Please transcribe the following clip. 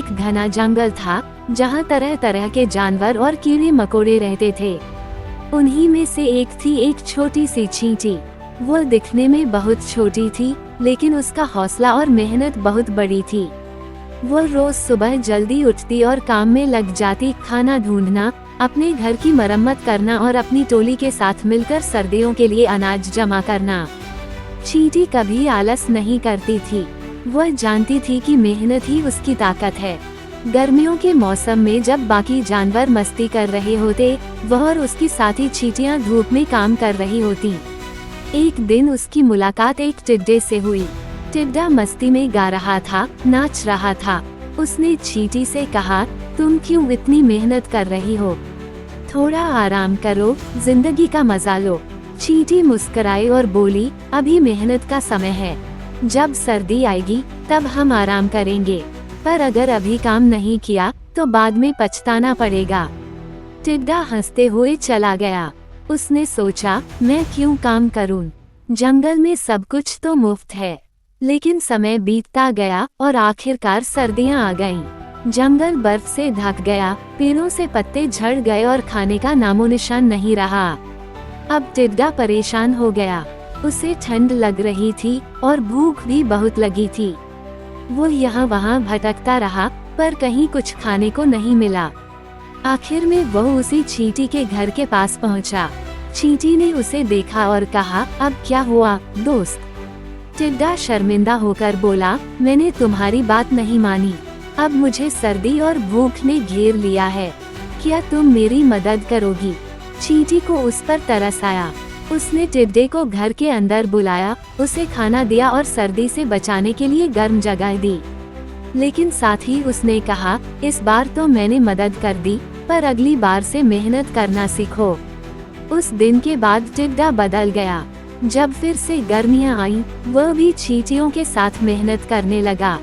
एक घना जंगल था जहाँ तरह तरह के जानवर और कीड़े मकोड़े रहते थे। उन्हीं में से एक थी एक छोटी सी चींटी। वो दिखने में बहुत छोटी थी, लेकिन उसका हौसला और मेहनत बहुत बड़ी थी। वो रोज सुबह जल्दी उठती और काम में लग जाती, खाना ढूंढना, अपने घर की मरम्मत करना और अपनी टोली के साथ मिलकर सर्दियों के लिए अनाज जमा करना। चींटी कभी आलस नहीं करती थी। वह जानती थी कि मेहनत ही उसकी ताकत है। गर्मियों के मौसम में जब बाकी जानवर मस्ती कर रहे होते, वह और उसकी साथी चींटियां धूप में काम कर रही होती। एक दिन उसकी मुलाकात एक टिड्डे से हुई। टिड्डा मस्ती में गा रहा था, नाच रहा था। उसने चींटी से कहा, तुम क्यों इतनी मेहनत कर रही हो? थोड़ा आराम करो, जिंदगी का मजा लो। चींटी मुस्कुराई और बोली, अभी मेहनत का समय है। जब सर्दी आएगी तब हम आराम करेंगे, पर अगर अभी काम नहीं किया तो बाद में पछताना पड़ेगा। टिड्डा हंसते हुए चला गया। उसने सोचा, मैं क्यों काम करूं? जंगल में सब कुछ तो मुफ्त है। लेकिन समय बीतता गया और आखिरकार सर्दियां आ गईं। जंगल बर्फ से ढक गया, पेड़ों से पत्ते झड़ गए और खाने का नामोनिशान नहीं रहा। अब टिड्डा परेशान हो गया। उसे ठंड लग रही थी और भूख भी बहुत लगी थी। वो यहाँ वहाँ भटकता रहा, पर कहीं कुछ खाने को नहीं मिला। आखिर में वो उसी चींटी के घर के पास पहुँचा। चींटी ने उसे देखा और कहा, अब क्या हुआ दोस्त? टिड्डा शर्मिंदा होकर बोला, मैंने तुम्हारी बात नहीं मानी। अब मुझे सर्दी और भूख ने घेर लिया है। क्या तुम मेरी मदद करोगी? चींटी को उस पर तरस आया। उसने टिड्डे को घर के अंदर बुलाया, उसे खाना दिया और सर्दी से बचाने के लिए गर्म जगह दी। लेकिन साथ ही उसने कहा, इस बार तो मैंने मदद कर दी, पर अगली बार से मेहनत करना सीखो। उस दिन के बाद टिड्डा बदल गया। जब फिर से गर्मियां आईं, वह भी चींटियों के साथ मेहनत करने लगा।